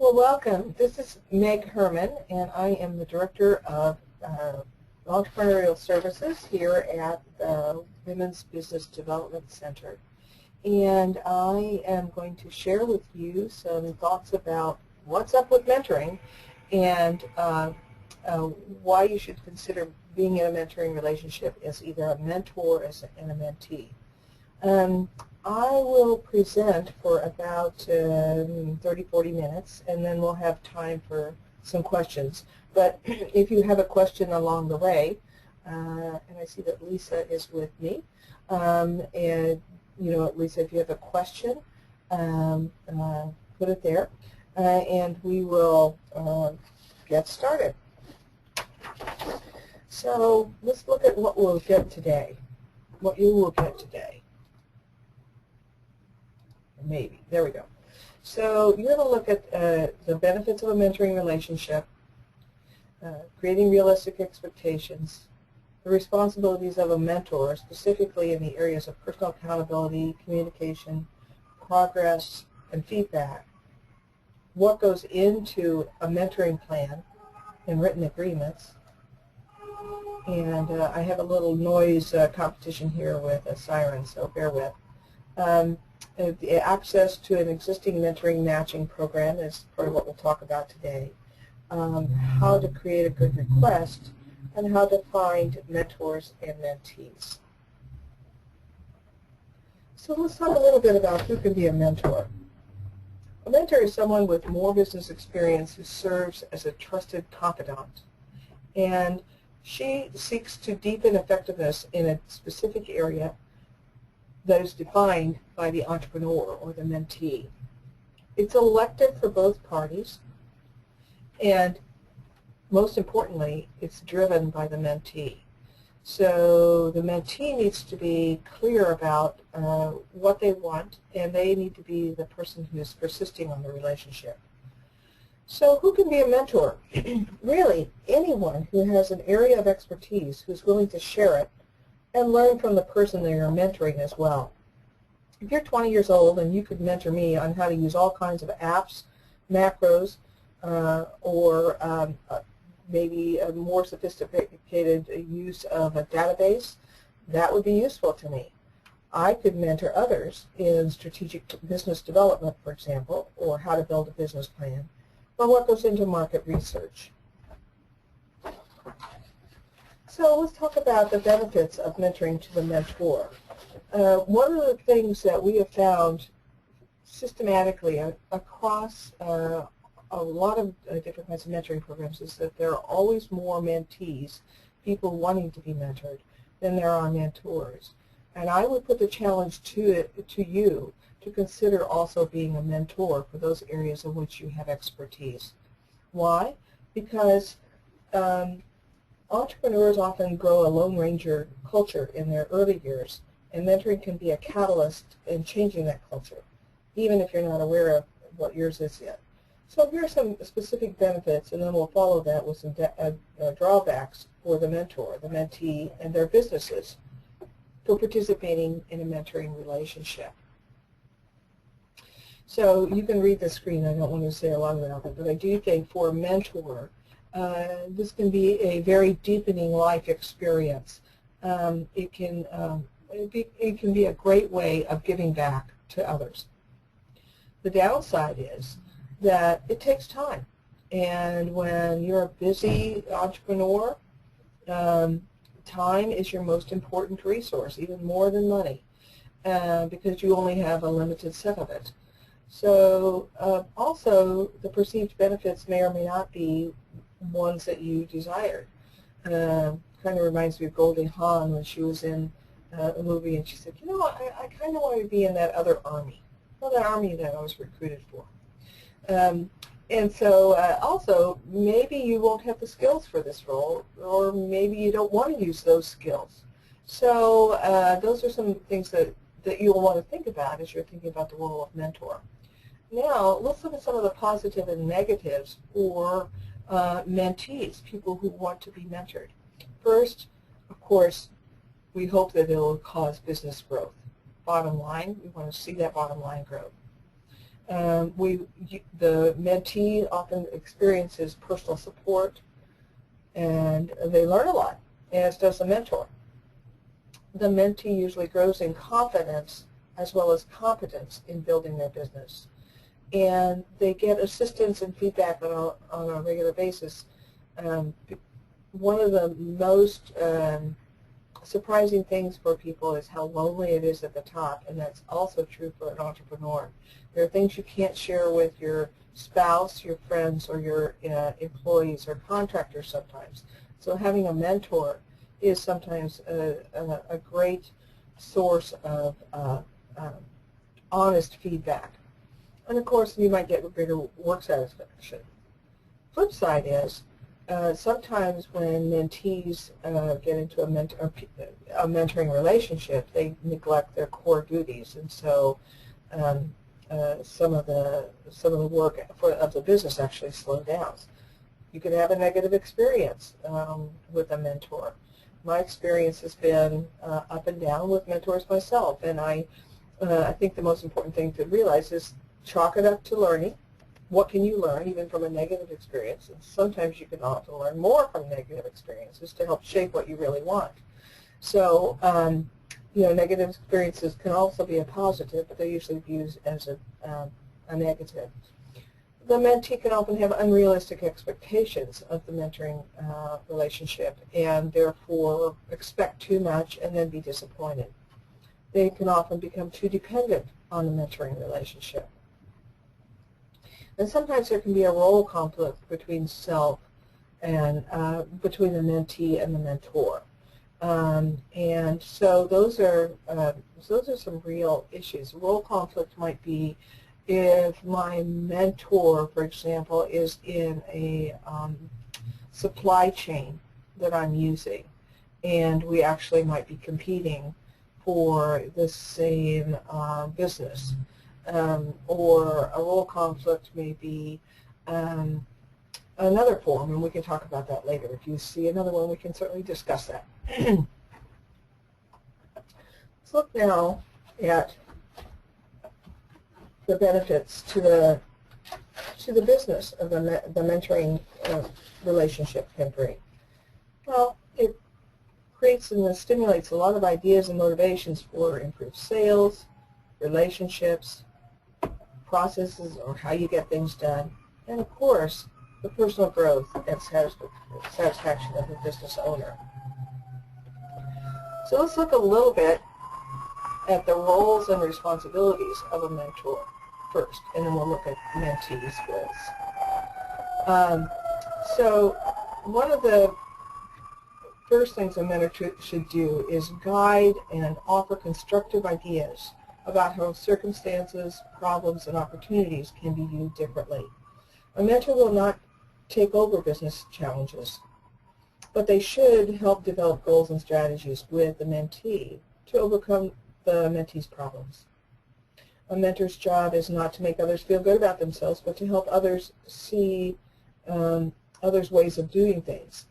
Well, welcome. This is Meg Herman, and I am the Director of Entrepreneurial Services here at the Women's Business Development Center. And I am going to share with you some thoughts about what's up with mentoring and why you should consider being in a mentoring relationship as either a mentor and a mentee. I will present for about 30-40 minutes, and then we'll have time for some questions. But if you have a question along the way, and I see that Lisa is with me, and Lisa, if you have a question, put it there, and we will get started. So let's look at what we'll get today, what you will get today. Maybe. There we go. So you're going to look at the benefits of a mentoring relationship, creating realistic expectations, the responsibilities of a mentor, specifically in the areas of personal accountability, communication, progress, and feedback, what goes into a mentoring plan and written agreements. And I have a little noise competition here with a siren, so bear with. The access to an existing mentoring matching program is part of what we'll talk about today. How to create a good request, and how to find mentors and mentees. So let's talk a little bit about who can be a mentor. A mentor is someone with more business experience who serves as a trusted confidant. And she seeks to deepen effectiveness in a specific area that is defined by the entrepreneur or the mentee. It's elective for both parties, and most importantly, it's driven by the mentee. So the mentee needs to be clear about what they want, and they need to be the person who is persisting on the relationship. So who can be a mentor? Really, anyone who has an area of expertise who's willing to share it and learn from the person that you're mentoring as well. If you're 20 years old and you could mentor me on how to use all kinds of apps, macros, or maybe a more sophisticated use of a database, that would be useful to me. I could mentor others in strategic business development, for example, or how to build a business plan, or what goes into market research. So let's talk about the benefits of mentoring to the mentor. One of the things that we have found systematically across a lot of different kinds of mentoring programs is that there are always more mentees, people wanting to be mentored, than there are mentors. And I would put the challenge to you to consider also being a mentor for those areas in which you have expertise. Why? Because entrepreneurs often grow a Lone Ranger culture in their early years, and mentoring can be a catalyst in changing that culture, even if you're not aware of what yours is yet. So here are some specific benefits, and then we'll follow that with some drawbacks for the mentor, the mentee, and their businesses for participating in a mentoring relationship. So you can read the screen. I don't want to say a lot about it, but I do think for a mentor, this can be a very deepening life experience. It can be a great way of giving back to others. The downside is that it takes time, and when you're a busy entrepreneur, time is your most important resource, even more than money, because you only have a limited set of it. So also the perceived benefits may or may not be ones that you desired. Kind of reminds me of Goldie Hawn when she was in a movie, and she said, you know, I kind of want to be in that other army, well, that army that I was recruited for. And so also, maybe you won't have the skills for this role, or maybe you don't want to use those skills. So those are some things that you'll want to think about as you're thinking about the role of mentor. Now, let's look at some of the positive and negatives for mentees, people who want to be mentored. First, of course, we hope that it will cause business growth. Bottom line, we want to see that bottom line growth. The mentee often experiences personal support, and they learn a lot, as does the mentor. The mentee usually grows in confidence as well as competence in building their business, and they get assistance and feedback on a regular basis. One of the most surprising things for people is how lonely it is at the top, and that's also true for an entrepreneur. There are things you can't share with your spouse, your friends, or your employees or contractors sometimes. So having a mentor is sometimes a great source of honest feedback. And of course, you might get greater work satisfaction. Flip side is, sometimes when mentees get into a mentoring relationship, they neglect their core duties, and so some of the work of the business actually slows down. You could have a negative experience with a mentor. My experience has been up and down with mentors myself, and I think the most important thing to realize is chalk it up to learning. What can you learn even from a negative experience? And sometimes you can often learn more from negative experiences to help shape what you really want. So, negative experiences can also be a positive, but they're usually viewed as a negative. The mentee can often have unrealistic expectations of the mentoring relationship, and therefore expect too much and then be disappointed. They can often become too dependent on the mentoring relationship. And sometimes there can be a role conflict between self and between the mentee and the mentor. And so those are some real issues. Role conflict might be if my mentor, for example, is in a supply chain that I'm using, and we actually might be competing for the same business. Or a role conflict may be another form, and we can talk about that later. If you see another one, we can certainly discuss that. Let's look now at the benefits to the business of the mentoring relationship can bring. Well, it creates and stimulates a lot of ideas and motivations for improved sales, relationships, processes, or how you get things done, and of course, the personal growth and satisfaction of the business owner. So let's look a little bit at the roles and responsibilities of a mentor first, and then we'll look at mentee skills. So one of the first things a mentor should do is guide and offer constructive ideas about how circumstances, problems, and opportunities can be viewed differently. A mentor will not take over business challenges, but they should help develop goals and strategies with the mentee to overcome the mentee's problems. A mentor's job is not to make others feel good about themselves, but to help others see others' ways of doing things.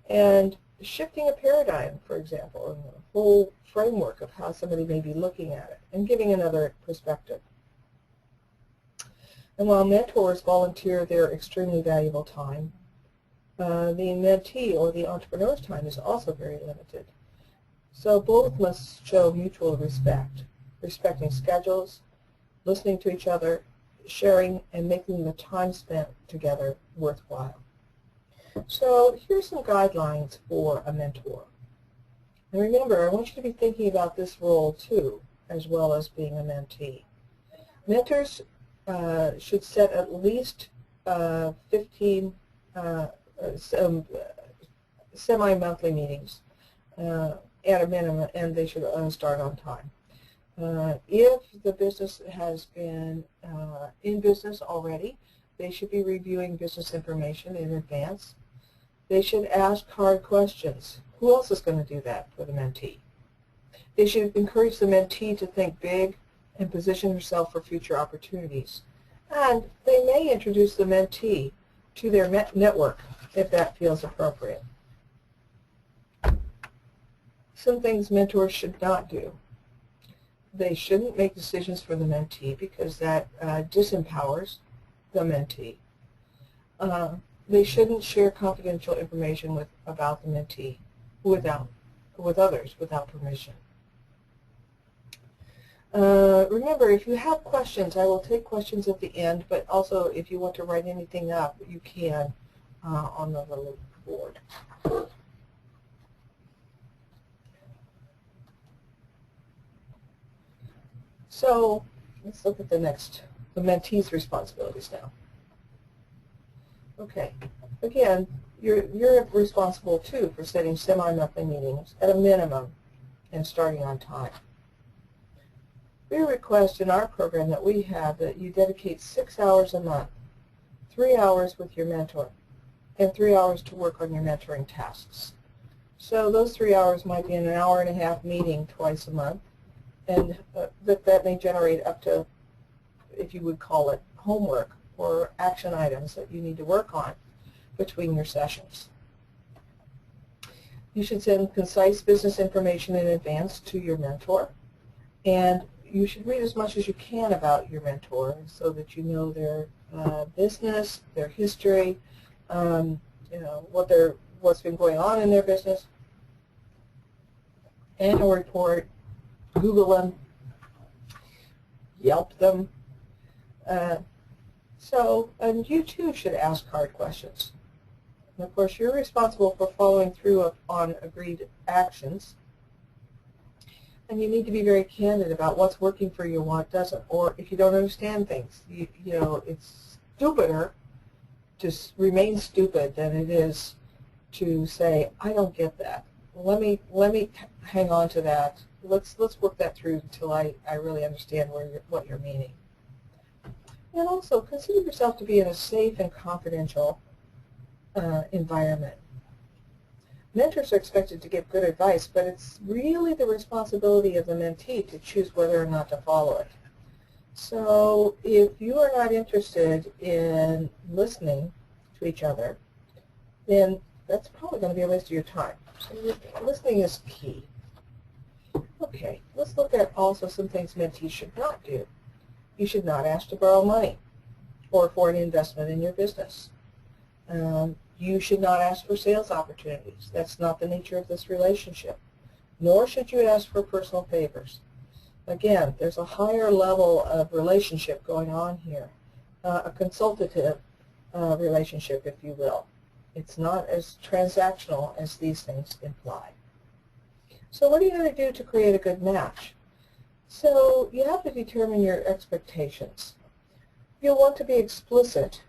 And shifting a paradigm, for example, and the whole framework of how somebody may be looking at it, and giving another perspective. And while mentors volunteer their extremely valuable time, the mentee or the entrepreneur's time is also very limited. So both must show mutual respect, respecting schedules, listening to each other, sharing, and making the time spent together worthwhile. So here's some guidelines for a mentor. And remember, I want you to be thinking about this role too, as well as being a mentee. Mentors should set at least 15 semi-monthly meetings at a minimum, and they should start on time. If the business has been in business already, they should be reviewing business information in advance. They should ask hard questions. Who else is going to do that for the mentee? They should encourage the mentee to think big and position herself for future opportunities. And they may introduce the mentee to their network if that feels appropriate. Some things mentors should not do. They shouldn't make decisions for the mentee because that disempowers the mentee. They shouldn't share confidential information about the mentee with others without permission. Remember, if you have questions, I will take questions at the end, but also if you want to write anything up, you can on the little board. So let's look at the mentee's responsibilities now. Okay, again, you're responsible too for setting semi-monthly meetings at a minimum and starting on time. We request in our program that we have that you dedicate 6 hours a month, 3 hours with your mentor, and 3 hours to work on your mentoring tasks. So those 3 hours might be an hour-and-a-half meeting twice a month, and that may generate up to, if you would call it, homework or action items that you need to work on between your sessions. You should send concise business information in advance to your mentor, and you should read as much as you can about your mentor so that you know their business, their history, what's been going on in their business. Annual report, Google them, Yelp them. And you too should ask hard questions. And of course, you're responsible for following through on agreed actions. And you need to be very candid about what's working for you and what doesn't. Or if you don't understand things, it's stupider to remain stupid than it is to say, I don't get that. Let me hang on to that. Let's work that through until I really understand what you're meaning. And also consider yourself to be in a safe and confidential environment. Mentors are expected to give good advice, but it's really the responsibility of the mentee to choose whether or not to follow it. So if you are not interested in listening to each other, then that's probably going to be a waste of your time. So listening is key. Okay, let's look at also some things mentees should not do. You should not ask to borrow money or for an investment in your business. You should not ask for sales opportunities. That's not the nature of this relationship. Nor should you ask for personal favors. Again, there's a higher level of relationship going on here, a consultative relationship, if you will. It's not as transactional as these things imply. So what are you going to do to create a good match? So you have to determine your expectations. You'll want to be explicit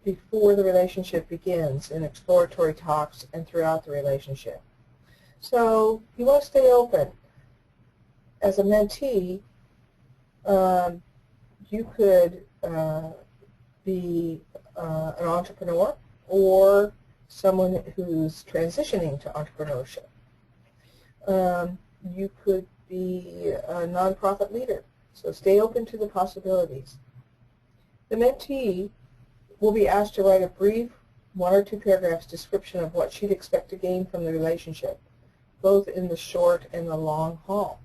before the relationship begins in exploratory talks and throughout the relationship. So you want to stay open. As a mentee, you could be an entrepreneur or someone who's transitioning to entrepreneurship. You could be a nonprofit leader, so stay open to the possibilities. The mentee will be asked to write a brief 1 or 2 paragraphs description of what she'd expect to gain from the relationship, both in the short and the long haul.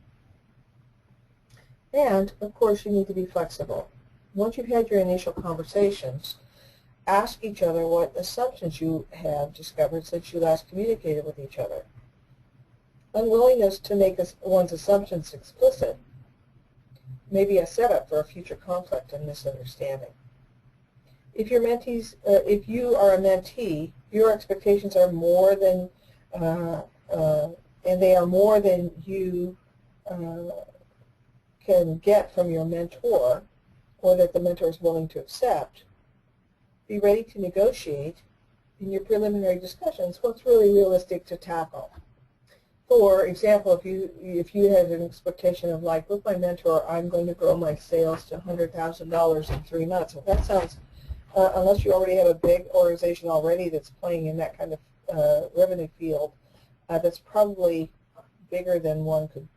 And, of course, you need to be flexible. Once you've had your initial conversations, ask each other what assumptions you have discovered since you last communicated with each other. Unwillingness to make one's assumptions explicit may be a setup for a future conflict and misunderstanding. If you are a mentee, your expectations are more than, and they are more than you can get from your mentor, or that the mentor is willing to accept, be ready to negotiate in your preliminary discussions what's really realistic to tackle. For example, if you had an expectation of, like, with my mentor, I'm going to grow my sales to $100,000 in 3 months. Well, that sounds, unless you already have a big organization already that's playing in that kind of revenue field, that's probably bigger than one could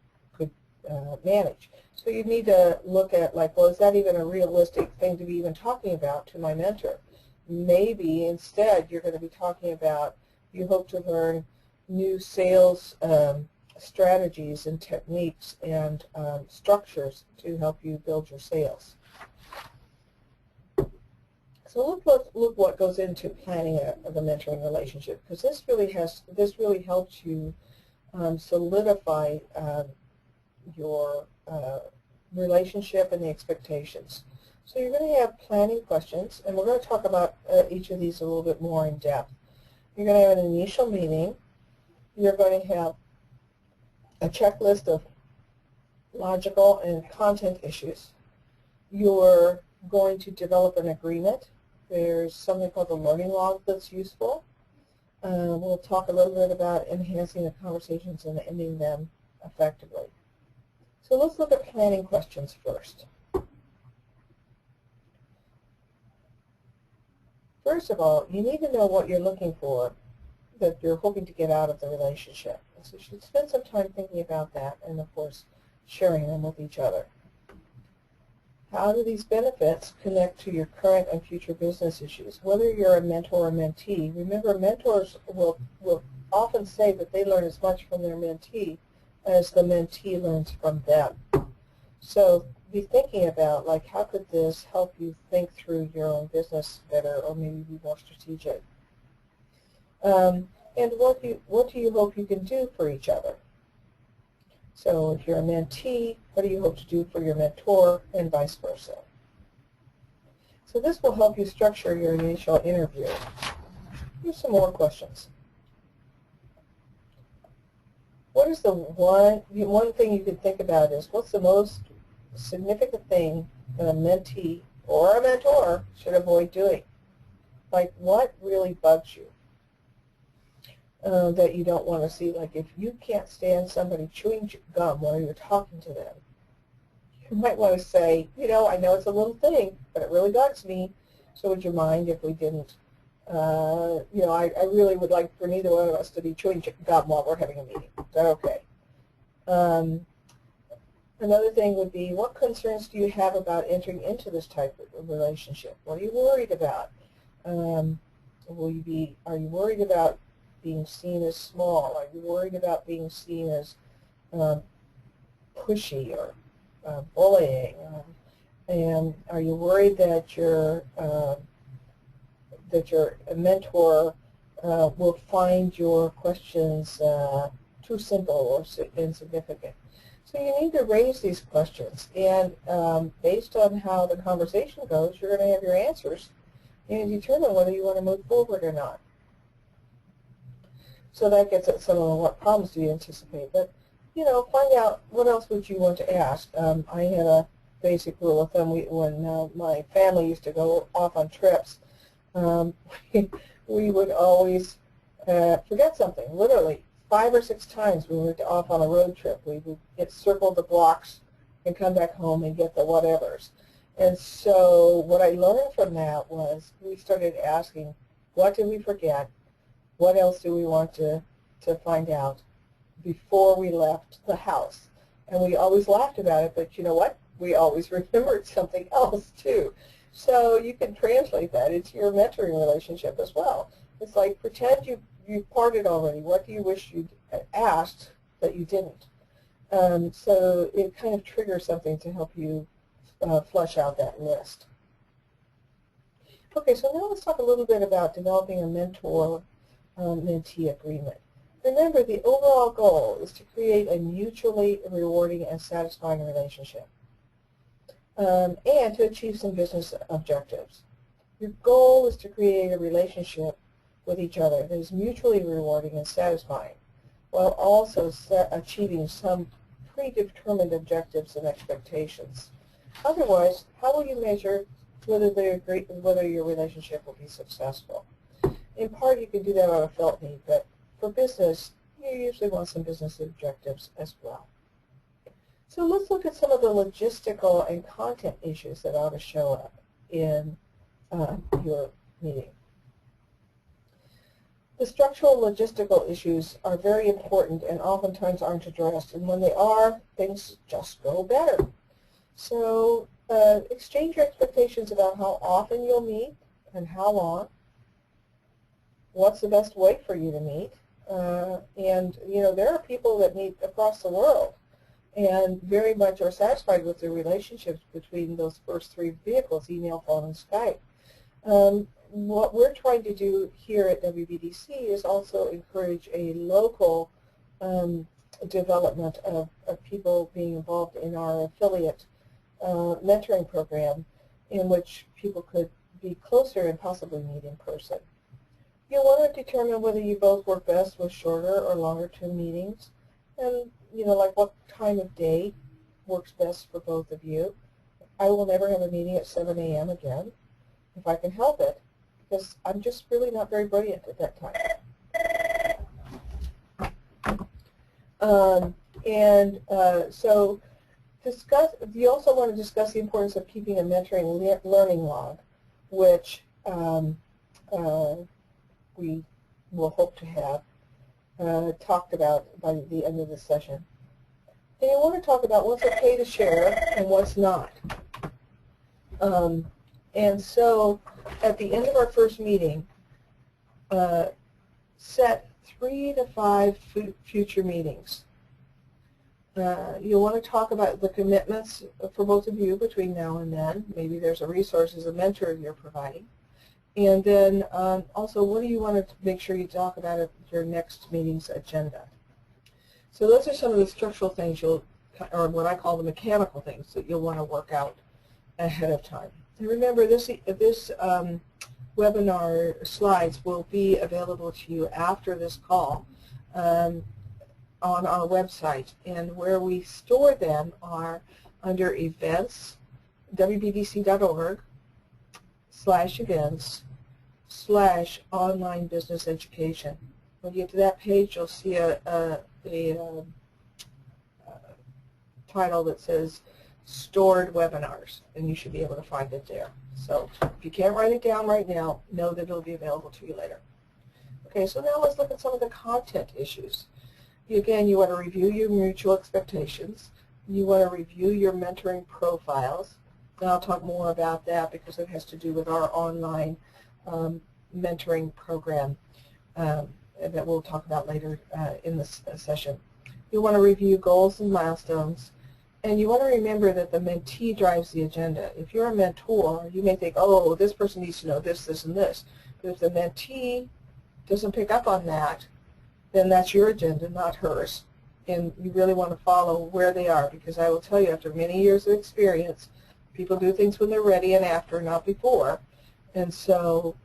manage. So you need to look at, like, well, is that even a realistic thing to be even talking about to my mentor? Maybe instead you're going to be talking about, you hope to learn new sales strategies and techniques and structures to help you build your sales. So look what goes into planning the mentoring relationship, because this really helps you solidify your relationship and the expectations. So you're going to have planning questions, and we're going to talk about each of these a little bit more in depth. You're going to have an initial meeting. You're going to have a checklist of logical and content issues. You're going to develop an agreement. There's something called the learning log that's useful. We'll talk a little bit about enhancing the conversations and ending them effectively. So let's look at planning questions first. First of all, you need to know what you're looking for, that you're hoping to get out of the relationship. So you should spend some time thinking about that and, of course, sharing them with each other. How do these benefits connect to your current and future business issues? Whether you're a mentor or mentee, remember mentors will often say that they learn as much from their mentee as the mentee learns from them. So be thinking about, like, how could this help you think through your own business better, or maybe be more strategic? And what do you hope you can do for each other? So if you're a mentee, what do you hope to do for your mentor, and vice versa? So this will help you structure your initial interview. Here's some more questions. What is the one thing you could think about is, what's the most significant thing that a mentee or a mentor should avoid doing? Like, what really bugs you that you don't want to see? Like, if you can't stand somebody chewing gum while you're talking to them, you might want to say, you know, I know it's a little thing, but it really bugs me, so would you mind if we didn't, you know, I really would like for neither one of us to be chewing gum while we're having a meeting. Is that okay? Another thing would be, what concerns do you have about entering into this type of relationship? What are you worried about? Are you worried about being seen as small? Are you worried about being seen as pushy or bullying? And are you worried that your mentor will find your questions too simple or insignificant? So you need to raise these questions, and based on how the conversation goes, you're going to have your answers and determine whether you want to move forward or not. So that gets at some of what problems do you anticipate. But, you know, find out what else would you want to ask. I had a basic rule of thumb when my family used to go off on trips. We would always forget something, literally. 5 or 6 times we went off on a road trip. We would circle the blocks and come back home and get the whatevers. And so what I learned from that was we started asking, what did we forget? What else do we want to find out before we left the house? And we always laughed about it, but you know what? We always remembered something else too. So you can translate that into your mentoring relationship as well. It's like, pretend you parted already. What do you wish you'd asked that you didn't? So it kind of triggers something to help you flush out that list. Okay, so now let's talk a little bit about developing a mentor-mentee agreement. Remember, the overall goal is to create a mutually rewarding and satisfying relationship and to achieve some business objectives. Your goal is to create a relationship with each other that is mutually rewarding and satisfying, while also achieving some predetermined objectives and expectations. Otherwise, how will you measure whether your relationship will be successful? In part, you can do that on a felt need, but for business, you usually want some business objectives as well. So let's look at some of the logistical and content issues that ought to show up in your meeting. The structural logistical issues are very important and oftentimes aren't addressed, and when they are, things just go better. So exchange your expectations about how often you'll meet and how long. What's the best way for you to meet? And, you know, there are people that meet across the world and very much are satisfied with the relationships between those first three vehicles, email, phone, and Skype. What we're trying to do here at WBDC is also encourage a local development of people being involved in our affiliate mentoring program, in which people could be closer and possibly meet in person. You'll want to determine whether you both work best with shorter or longer term meetings, and, you know, like what time of day works best for both of you. I will never have a meeting at 7 a.m. again, if I can help it, because I'm just really not very brilliant at that time. So you also want to discuss the importance of keeping a mentoring learning log, which we will hope to have talked about by the end of the session. And you want to talk about what's okay to share and what's not. And so at the end of our first meeting, set 3 to 5 future meetings. You'll want to talk about the commitments for both of you between now and then. Maybe there's a resource as a mentor you're providing. And then also, what do you want to make sure you talk about at your next meeting's agenda? So those are some of the structural things or what I call the mechanical things that you'll want to work out ahead of time. And remember, this webinar slides will be available to you after this call on our website, and where we store them are under events, wbdc.org/events/online business education. When you get to that page, you'll see a title that says stored webinars, and you should be able to find it there. So if you can't write it down right now, know that it'll be available to you later. Okay, so now let's look at some of the content issues. Again, you want to review your mutual expectations. You want to review your mentoring profiles. And I'll talk more about that because it has to do with our online mentoring program that we'll talk about later in this session. You want to review goals and milestones. And you want to remember that the mentee drives the agenda. If you're a mentor, you may think, oh, this person needs to know this, this, and this. But if the mentee doesn't pick up on that, then that's your agenda, not hers. And you really want to follow where they are, because I will tell you, after many years of experience, people do things when they're ready and after, not before. And so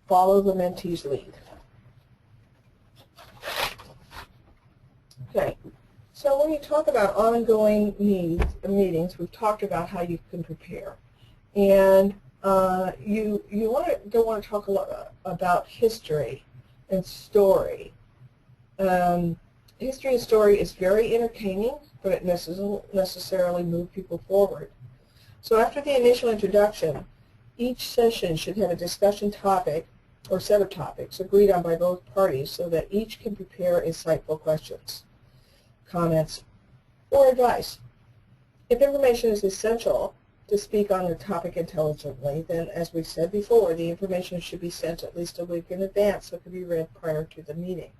follow the mentee's lead. Okay. So when you talk about ongoing meetings, we've talked about how you can prepare. And you don't want to talk a lot about history and story. History and story is very entertaining, but it doesn't necessarily move people forward. So after the initial introduction, each session should have a discussion topic or set of topics agreed on by both parties so that each can prepare insightful questions, comments, or advice. If information is essential to speak on the topic intelligently, then, as we said before, the information should be sent at least a week in advance so it can be read prior to the meeting.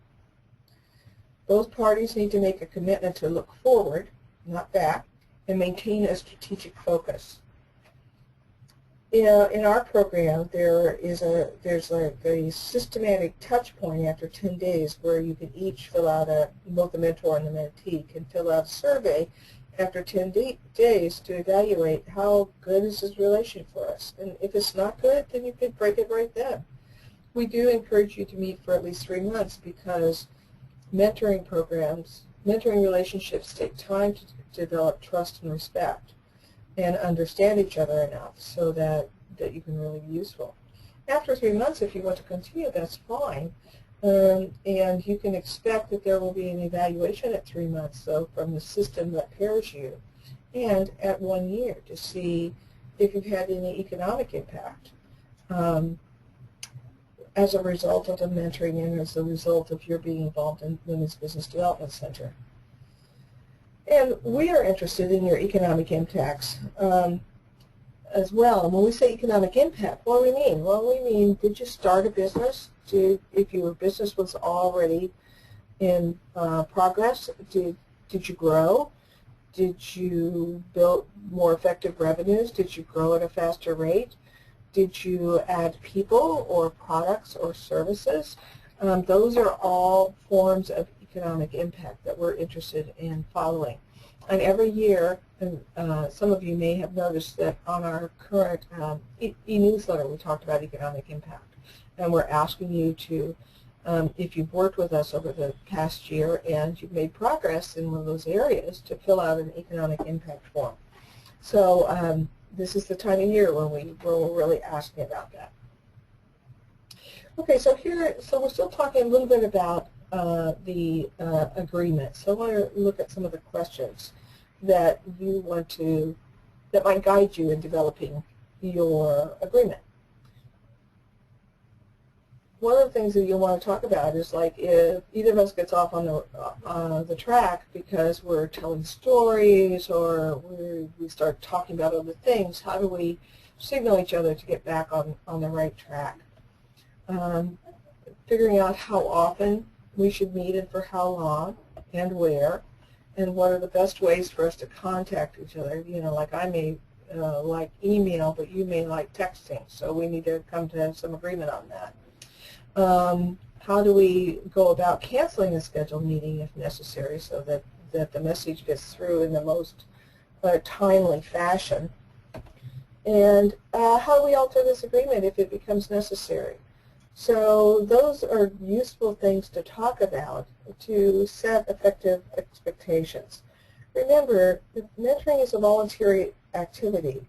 Both parties need to make a commitment to look forward, not back, and maintain a strategic focus. In our program, there's a systematic touch point after 10 days where you can each fill out both the mentor and the mentee can fill out a survey after 10 days to evaluate how good is this relation for us. And if it's not good, then you can break it right then. We do encourage you to meet for at least 3 months because mentoring relationships take time to develop trust and respect and understand each other enough so that you can really be useful. After 3 months, if you want to continue, that's fine. And you can expect that there will be an evaluation at 3 months, so from the system that pairs you, and at 1 year to see if you've had any economic impact as a result of the mentoring and as a result of your being involved in Women's Business Development Center. And we are interested in your economic impacts as well. And when we say economic impact, what do we mean? Well, we mean, did you start a business? If your business was already in progress? Did you grow? Did you build more effective revenues? Did you grow at a faster rate? Did you add people or products or services? Those are all forms of economic impact that we're interested in following. And every year, and some of you may have noticed that on our current e-newsletter we talked about economic impact. And we're asking you to, if you've worked with us over the past year and you've made progress in one of those areas, to fill out an economic impact form. So this is the time of year when we're really asking about that. Okay, so we're still talking a little bit about the agreement. So I want to look at some of the questions that that might guide you in developing your agreement. One of the things that you'll want to talk about is, like, if either of us gets off on the track because we're telling stories or we start talking about other things, how do we signal each other to get back on the right track? Figuring out how often we should meet and for how long and where, and what are the best ways for us to contact each other. You know, like I may like email, but you may like texting, so we need to come to some agreement on that. How do we go about canceling a scheduled meeting if necessary so that the message gets through in the most timely fashion? And how do we alter this agreement if it becomes necessary? So those are useful things to talk about to set effective expectations. Remember, mentoring is a voluntary activity.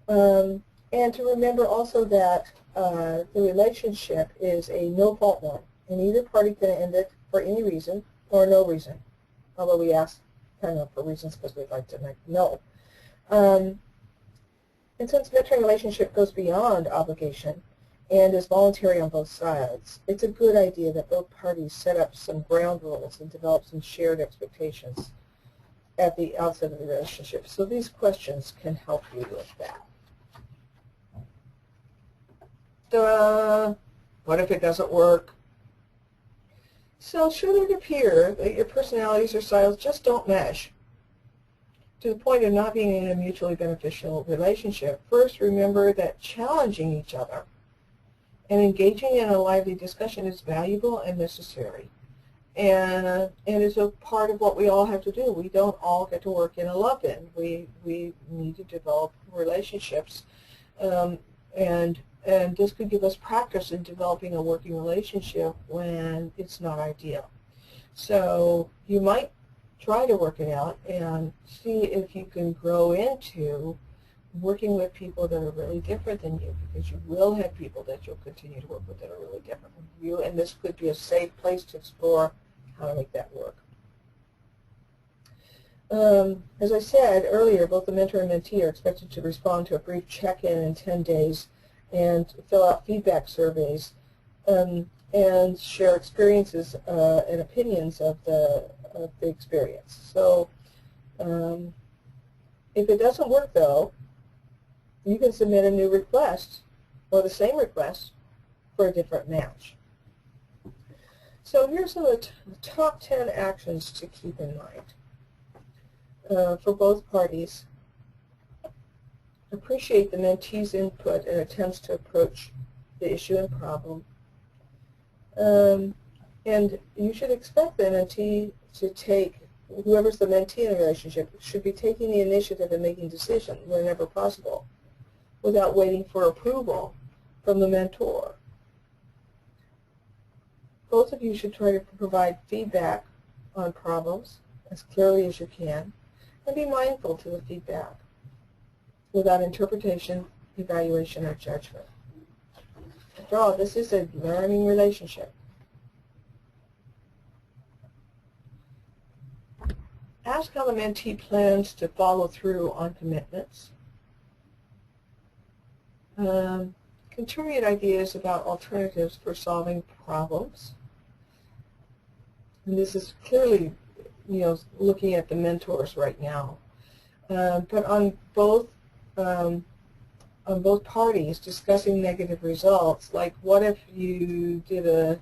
And to remember also that the relationship is a no-fault one, and either party can end it for any reason or no reason, although we ask kind of for reasons because we'd like to know. And since mentoring relationship goes beyond obligation and is voluntary on both sides, it's a good idea that both parties set up some ground rules and develop some shared expectations at the outset of the relationship. So these questions can help you with that. What if it doesn't work? So should it appear that your personalities or styles just don't mesh to the point of not being in a mutually beneficial relationship, first remember that challenging each other and engaging in a lively discussion is valuable and necessary, and is a part of what we all have to do. We don't all get to work in a love-in. We need to develop relationships, and this could give us practice in developing a working relationship when it's not ideal. So you might try to work it out and see if you can grow into working with people that are really different than you, because you will have people that you'll continue to work with that are really different from you, and this could be a safe place to explore how to make that work. As I said earlier, both the mentor and mentee are expected to respond to a brief check-in in 10 days and fill out feedback surveys and share experiences and opinions of the experience. So if it doesn't work, though, you can submit a new request or the same request for a different match. So here's some of the top 10 actions to keep in mind for both parties. Appreciate the mentee's input and attempts to approach the issue and problem. And you should expect the mentee to take, whoever's the mentee in the relationship, should be taking the initiative and making decisions whenever possible without waiting for approval from the mentor. Both of you should try to provide feedback on problems as clearly as you can, and be mindful to the feedback without interpretation, evaluation, or judgment. After all, this is a learning relationship. Ask how the mentee plans to follow through on commitments. Contribute ideas about alternatives for solving problems. And this is clearly, looking at the mentors right now. But on both parties, discussing negative results, like what if you did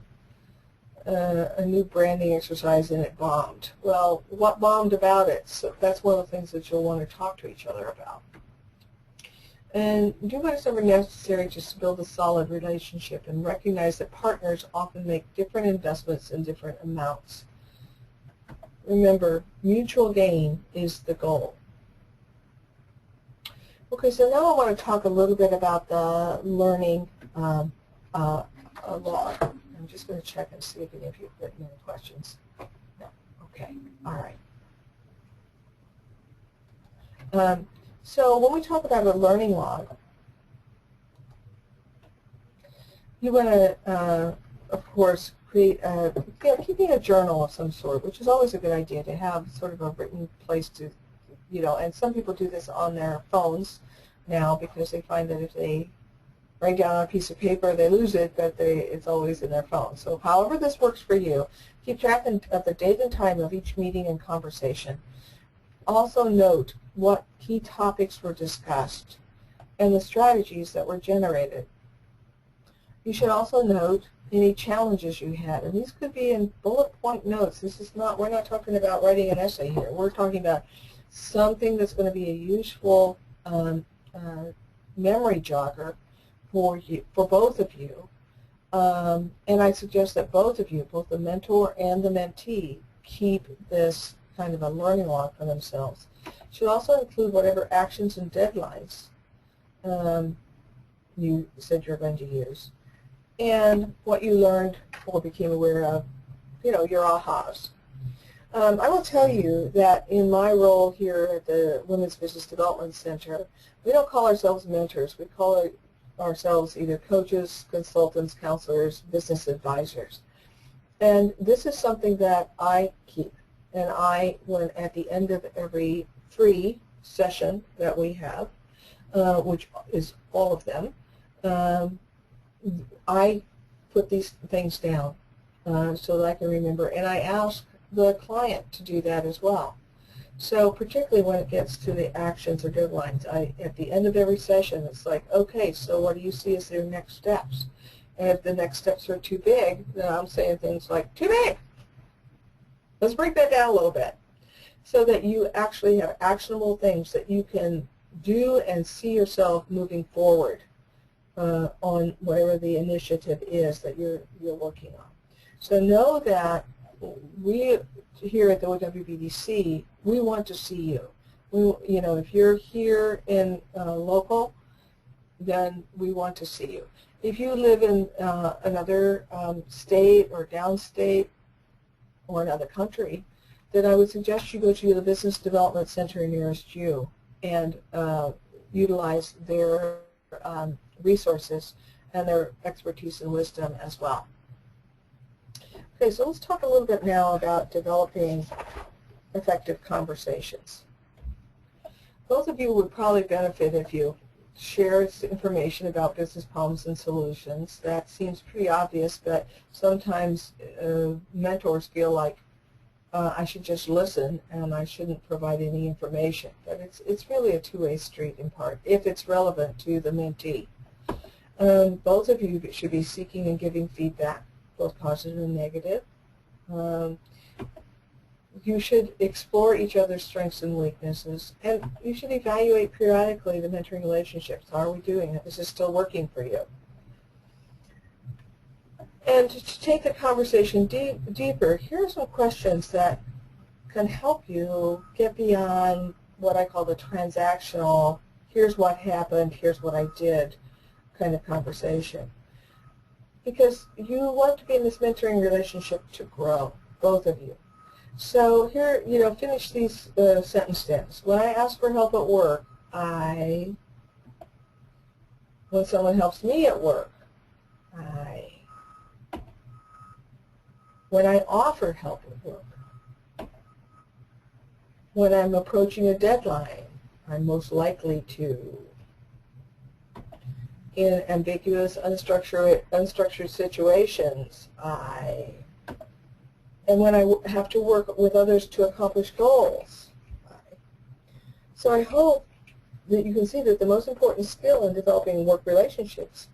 a new branding exercise and it bombed. Well, what bombed about it? So that's one of the things that you'll want to talk to each other about. And do whatever necessary just to build a solid relationship and recognize that partners often make different investments in different amounts. Remember, mutual gain is the goal. Okay, so now I want to talk a little bit about the learning log. I'm just going to check and see if any of you have written any questions. No. Okay. All right. So when we talk about a learning log, you want to, of course, create keeping a journal of some sort, which is always a good idea to have sort of a written place to, and some people do this on their phones now because they find that if they write down on a piece of paper, they lose it, but it's always in their phone. So however this works for you, keep track of the date and time of each meeting and conversation. Also note what key topics were discussed and the strategies that were generated. You should also note any challenges you had, and these could be in bullet point notes. We're not talking about writing an essay here. We're talking about something that's going to be a useful memory jogger for both of you. And I suggest that both of you, both the mentor and the mentee, keep this kind of a learning log for themselves. It should also include whatever actions and deadlines you said you're going to use, and what you learned or became aware of, your ahas. I will tell you that in my role here at the Women's Business Development Center, we don't call ourselves mentors. We call ourselves either coaches, consultants, counselors, business advisors. And this is something that I keep. And when at the end of every free session that we have, which is all of them, I put these things down so that I can remember. And I ask the client to do that as well. So particularly when it gets to the actions or deadlines, at the end of every session, it's like, okay, so what do you see as their next steps? And if the next steps are too big, then I'm saying things like, too big. Let's break that down a little bit so that you actually have actionable things that you can do and see yourself moving forward on whatever the initiative is that you're working on. So know that we here at the WBDC, we want to see you. If you're here in local, then we want to see you. If you live in another state or downstate or another country, then I would suggest you go to the Business Development Center nearest you and utilize their resources and their expertise and wisdom as well. Okay, so let's talk a little bit now about developing effective conversations. Both of you would probably benefit if you share information about business problems and solutions. That seems pretty obvious, but sometimes mentors feel like I should just listen and I shouldn't provide any information. But it's really a two-way street in part, if it's relevant to the mentee. Both of you should be seeking and giving feedback, both positive and negative. You should explore each other's strengths and weaknesses, and you should evaluate periodically the mentoring relationships. How are we doing? Is this still working for you? And to take the conversation deeper, here are some questions that can help you get beyond what I call the transactional, here's what happened, here's what I did kind of conversation. Because you want to be in this mentoring relationship to grow, both of you. So here, finish these sentence stems. When I ask for help at work, when someone helps me at work, when I offer help at work, when I'm approaching a deadline, I'm most likely to. In ambiguous, unstructured situations, and when I have to work with others to accomplish goals. So I hope that you can see that the most important skill in developing work relationships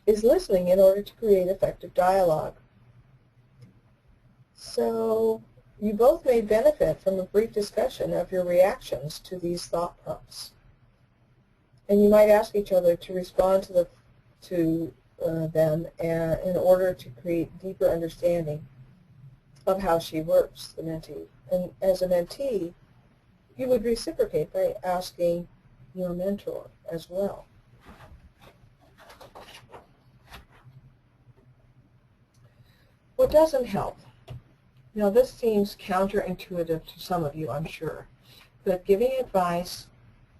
is listening in order to create effective dialogue. So you both may benefit from a brief discussion of your reactions to these thought prompts. And you might ask each other to respond to them in order to create deeper understanding of how she works, the mentee. And as a mentee, you would reciprocate by asking your mentor as well. What doesn't help? Now this seems counterintuitive to some of you, I'm sure, but giving advice,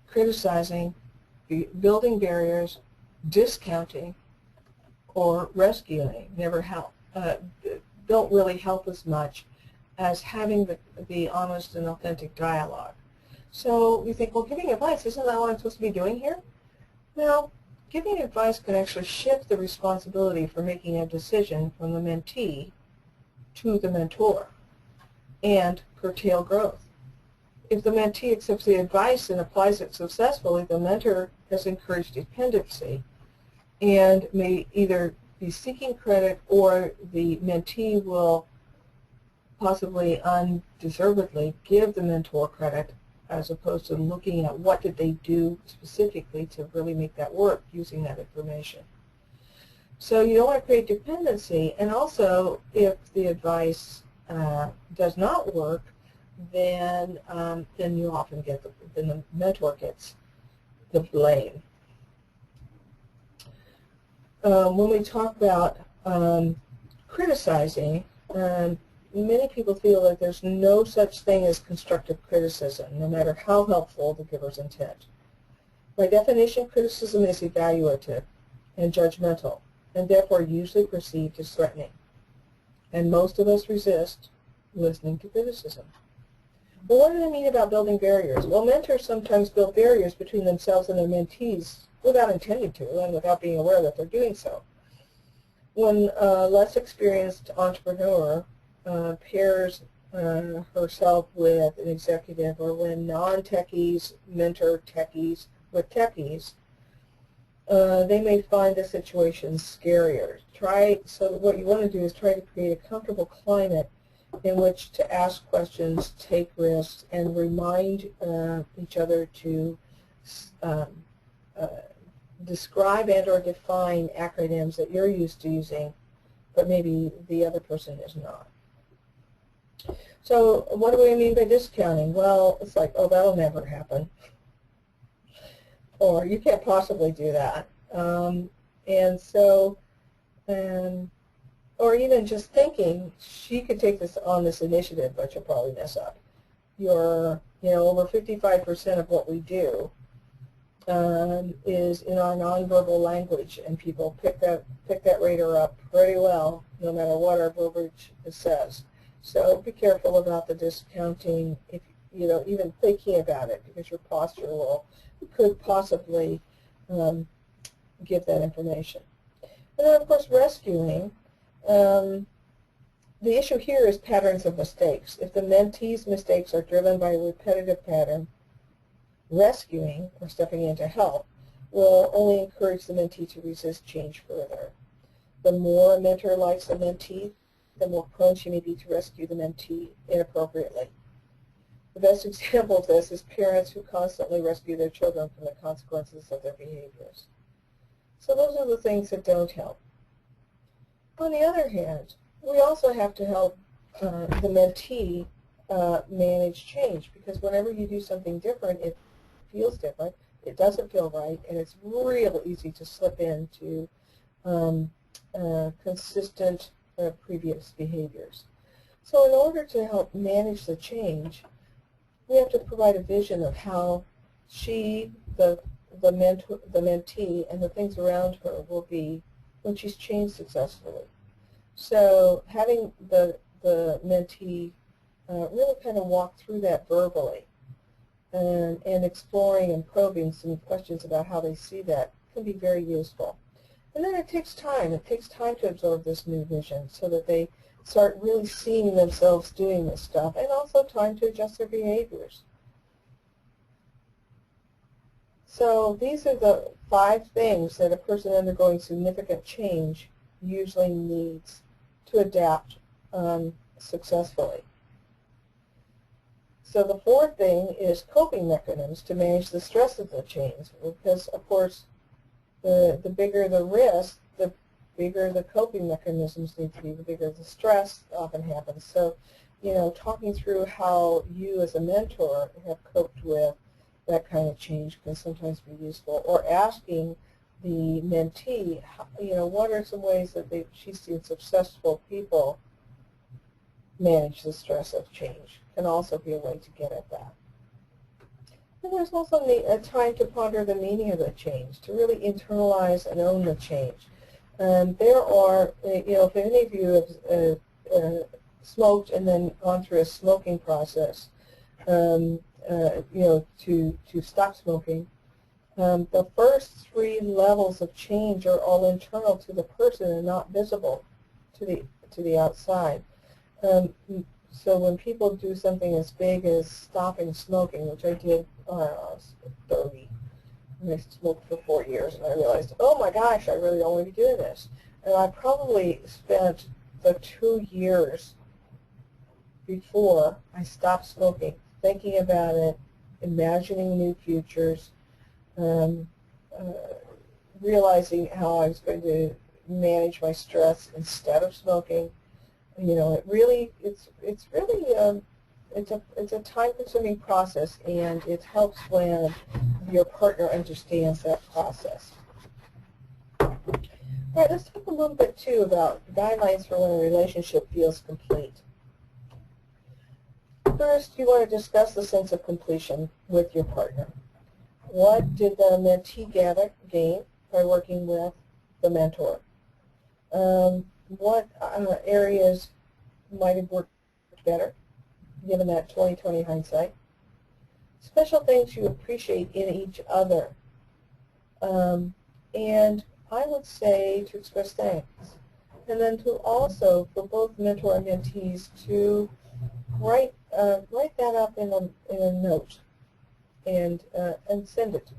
criticizing, building barriers, discounting, or rescuing never help. Don't really help as much as having the honest and authentic dialogue. So you think, well, giving advice, isn't that what I'm supposed to be doing here? Well, giving advice can actually shift the responsibility for making a decision from the mentee to the mentor and curtail growth. If the mentee accepts the advice and applies it successfully, the mentor has encouraged dependency and may either be seeking credit, or the mentee will possibly undeservedly give the mentor credit, as opposed to looking at what did they do specifically to really make that work using that information. So you don't want to create dependency, and also if the advice does not work, then you often get then the mentor gets the blame. When we talk about criticizing, many people feel that there's no such thing as constructive criticism, no matter how helpful the giver's intent. By definition, criticism is evaluative and judgmental, and therefore usually perceived as threatening. And most of us resist listening to criticism. Well, what do they mean about building barriers? Well, mentors sometimes build barriers between themselves and their mentees without intending to and without being aware that they're doing so. When a less experienced entrepreneur pairs herself with an executive, or when non-techies mentor techies with techies, they may find the situation scarier. So what you want to do is try to create a comfortable climate in which to ask questions, take risks, and remind each other to describe and or define acronyms that you're used to using, but maybe the other person is not. So what do we mean by discounting? Well, it's like, oh, that'll never happen. Or you can't possibly do that. Or even just thinking, she could take this on this initiative, but she'll probably mess up. Over 55% of what we do is in our nonverbal language, and people pick that radar up pretty well, no matter what our verbiage says. So be careful about the discounting, if even thinking about it, because your posture could possibly give that information. And then, of course, rescuing. The issue here is patterns of mistakes. If the mentee's mistakes are driven by a repetitive pattern, rescuing, or stepping in to help, will only encourage the mentee to resist change further. The more a mentor likes the mentee, the more prone she may be to rescue the mentee inappropriately. The best example of this is parents who constantly rescue their children from the consequences of their behaviors. So those are the things that don't help. On the other hand, we also have to help the mentee manage change, because whenever you do something different, it feels different, it doesn't feel right, and it's real easy to slip into consistent previous behaviors. So in order to help manage the change, we have to provide a vision of how she, the mentee, and the things around her will be when she's changed successfully. So having the mentee really kind of walk through that verbally, and exploring and probing some questions about how they see that can be very useful. And then it takes time. It takes time to absorb this new vision so that they start really seeing themselves doing this stuff, and also time to adjust their behaviors. So these are the 5 things that a person undergoing significant change usually needs to adapt successfully. So the fourth thing is coping mechanisms to manage the stress of the change, because of course the bigger the risk, the bigger the coping mechanisms need to be, the bigger the stress often happens. So, you know, talking through how you as a mentor have coped with that kind of change can sometimes be useful, or asking the mentee, you know, what are some ways that she's seen successful people manage the stress of change, can also be a way to get at that. And there's also a time to ponder the meaning of the change, to really internalize and own the change. There are, you know, if any of you have smoked and then gone through a smoking process, you know, to stop smoking, the first 3 levels of change are all internal to the person and not visible to the outside. So when people do something as big as stopping smoking, which I did when I was 30, and I smoked for 4 years, and I realized, oh my gosh, I really don't want to be doing this. And I probably spent the 2 years before I stopped smoking thinking about it, imagining new futures, realizing how I was going to manage my stress instead of smoking. You know, it's really it's a time-consuming process, and it helps when your partner understands that process. All right, let's talk a little bit too about guidelines for when a relationship feels complete. First, you want to discuss the sense of completion with your partner. What did the mentee gain by working with the mentor? What areas might have worked better, given that 20/20 hindsight? Special things you appreciate in each other. And I would say to express thanks. And then to also, for both mentor and mentees, to write that up in a note and send it.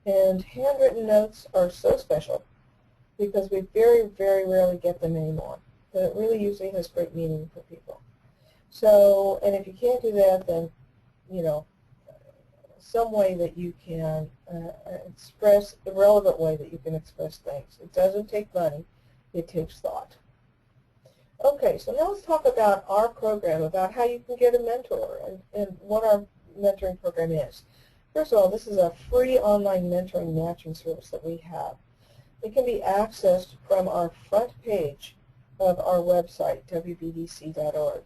And handwritten notes are so special because we very, very rarely get them anymore. But it really usually has great meaning for people. So, and if you can't do that, then, you know, some way that you can express, the relevant way that you can express thanks. It doesn't take money, it takes thought. Okay, so now let's talk about our program, about how you can get a mentor and what our mentoring program is. First of all, this is a free online mentoring matching service that we have. It can be accessed from our front page of our website, wbdc.org.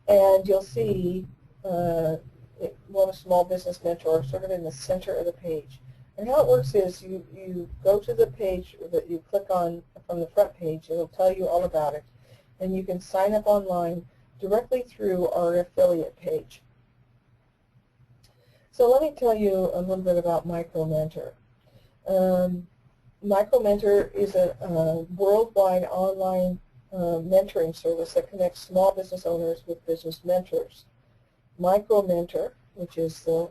And you'll see one of Small Business Mentor sort of in the center of the page. And how it works is you go to the page that you click on from the front page. It'll tell you all about it. And you can sign up online directly through our affiliate page. So let me tell you a little bit about MicroMentor. MicroMentor is a worldwide online mentoring service that connects small business owners with business mentors. MicroMentor, which is the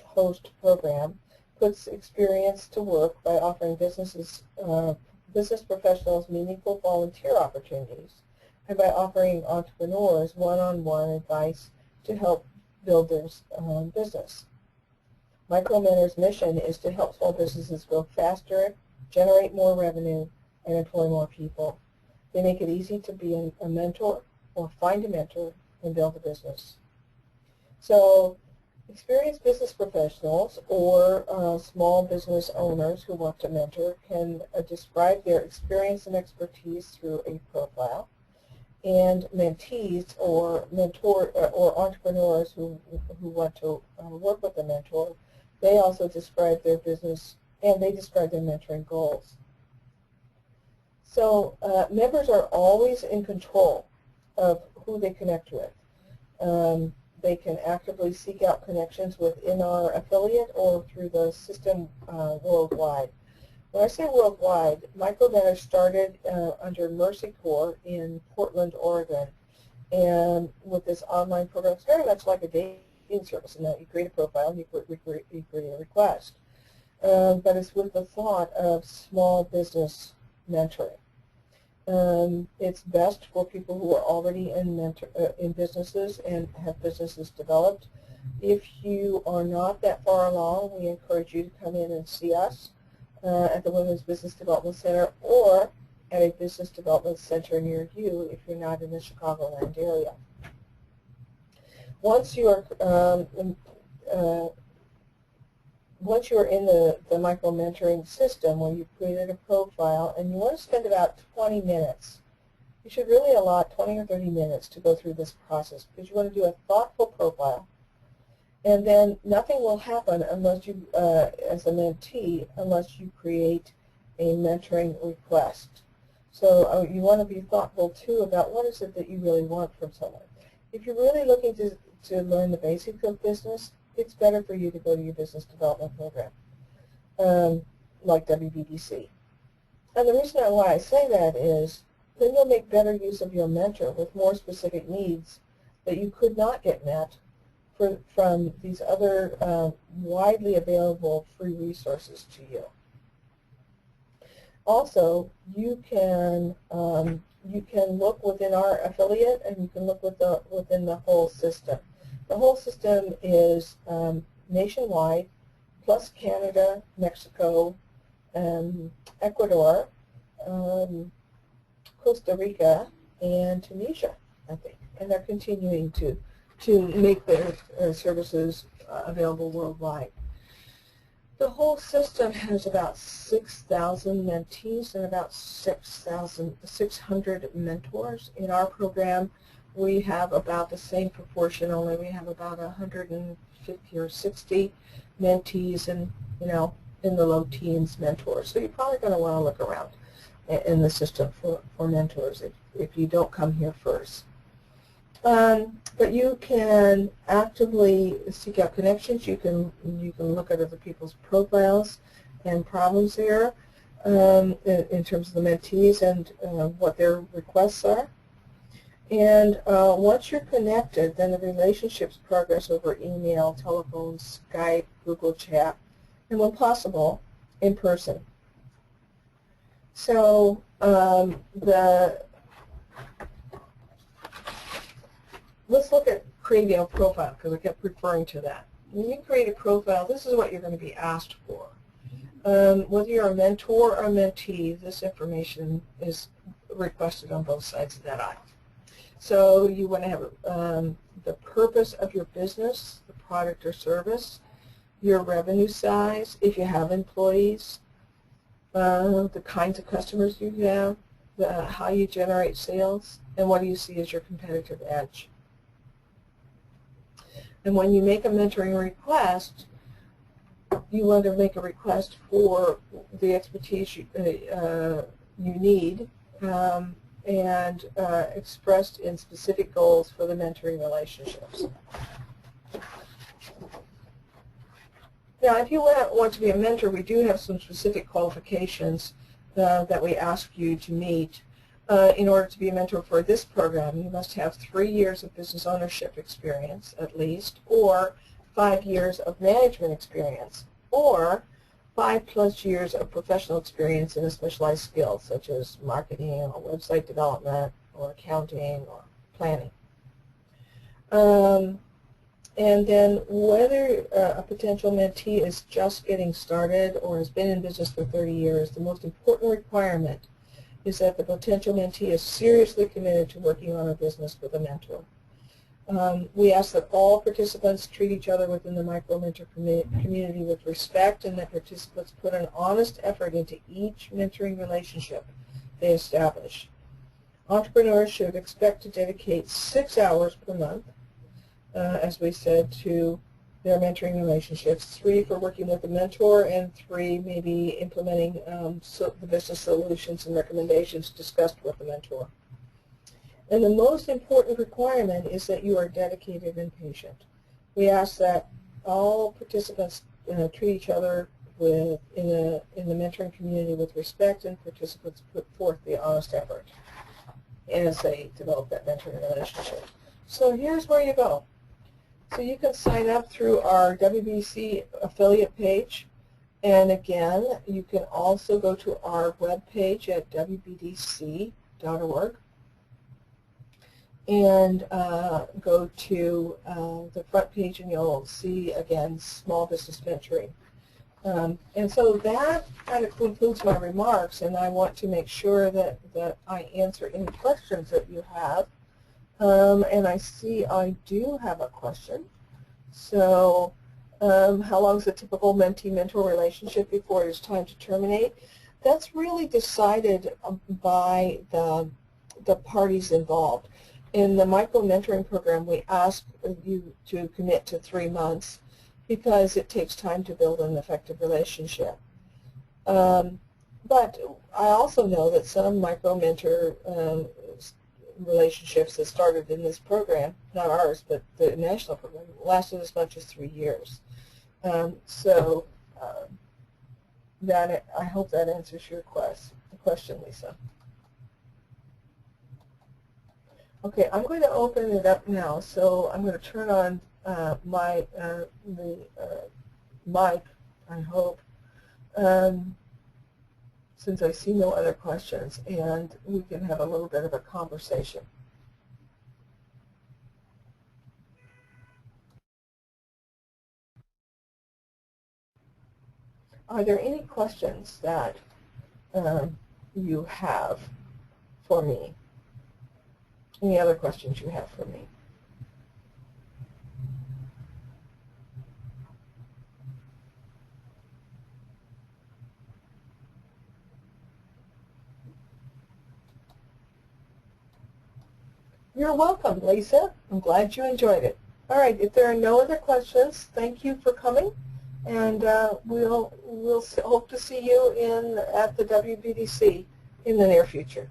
host program, puts experience to work by offering business professionals meaningful volunteer opportunities, and by offering entrepreneurs one-on-one advice to help build their business. MicroMentor's mission is to help small businesses grow faster, generate more revenue, and employ more people. They make it easy to be a mentor or find a mentor and build a business. So experienced business professionals or small business owners who want to mentor can describe their experience and expertise through a profile. And mentees or entrepreneurs who want to work with a mentor, they also describe their business and they describe their mentoring goals. So members are always in control of who they connect with. They can actively seek out connections within our affiliate or through the system worldwide. When I say worldwide, MicroMentor started under Mercy Corps in Portland, Oregon, and with this online program, it's very much like a dating service in that you create a profile and you create a request. But it's with the thought of small business mentoring. It's best for people who are already in businesses and have businesses developed. If you are not that far along, we encourage you to come in and see us at the Women's Business Development Center or at a business development center near you if you're not in the Chicagoland area. Once you are in the micro-mentoring system where you've created a profile and you want to spend about 20 minutes, you should really allot 20 or 30 minutes to go through this process because you want to do a thoughtful profile. And then nothing will happen unless you, as a mentee, unless you create a mentoring request. So you want to be thoughtful, too, about what is it that you really want from someone. If you're really looking to learn the basics of business, it's better for you to go to your business development program, like WBDC. And the reason why I say that is then you'll make better use of your mentor with more specific needs that you could not get met from these other widely available free resources to you. Also, you can look within our affiliate and you can look within the whole system. The whole system is nationwide, plus Canada, Mexico, Ecuador, Costa Rica, and Tunisia, I think. And they're continuing to make their services available worldwide. The whole system has about 6,000 mentees and about 600 mentors. In our program, we have about the same proportion, only we have about 150 or 60 mentees and, in the low teens mentors. So you're probably going to want to look around in the system for mentors if you don't come here first. But you can actively seek out connections. You can look at other people's profiles and problems there in terms of the mentees and what their requests are. And once you're connected, then the relationships progress over email, telephone, Skype, Google Chat, and when possible, in person. So let's look at creating a profile, because I kept referring to that. When you create a profile, this is what you're going to be asked for. Whether you're a mentor or a mentee, this information is requested on both sides of that aisle. So you want to have the purpose of your business, the product or service, your revenue size, if you have employees, the kinds of customers you have, how you generate sales, and what do you see as your competitive edge. And when you make a mentoring request, you want to make a request for the expertise you need and expressed in specific goals for the mentoring relationships. Now, if you want to be a mentor, we do have some specific qualifications that we ask you to meet. In order to be a mentor for this program, you must have 3 years of business ownership experience, at least, or 5 years of management experience, or 5+ years of professional experience in a specialized skill, such as marketing or website development or accounting or planning. And then whether a potential mentee is just getting started or has been in business for 30 years, the most important requirement is that the potential mentee is seriously committed to working on a business with a mentor. We ask that all participants treat each other within the micro-mentor community with respect, and that participants put an honest effort into each mentoring relationship they establish. Entrepreneurs should expect to dedicate 6 hours per month, as we said, to their mentoring relationships, 3 for working with a mentor, and 3 maybe implementing the business solutions and recommendations discussed with the mentor. And the most important requirement is that you are dedicated and patient. We ask that all participants treat each other in the mentoring community with respect, and participants put forth the honest effort as they develop that mentoring relationship. So here's where you go. So you can sign up through our WBC affiliate page, and again, you can also go to our web page at WBDC www.smallbusinessmentoring.org, and go to the front page, and you'll see again Small Business Mentoring. And so that kind of concludes my remarks, and I want to make sure that I answer any questions that you have. And I see I do have a question. So how long is a typical mentee-mentor relationship before it's time to terminate? That's really decided by the parties involved. In the micro-mentoring program, we ask you to commit to 3 months because it takes time to build an effective relationship. But I also know that some micro-mentor relationships that started in this program, not ours, but the national program, lasted as much as 3 years. I hope that answers your question, Lisa. Okay, I'm going to open it up now. So I'm going to turn on the mic, I hope, since I see no other questions, and we can have a little bit of a conversation. Are there any questions that you have for me? Any other questions you have for me? You're welcome, Lisa. I'm glad you enjoyed it. All right, if there are no other questions, thank you for coming, and we'll hope to see you at the WBDC in the near future.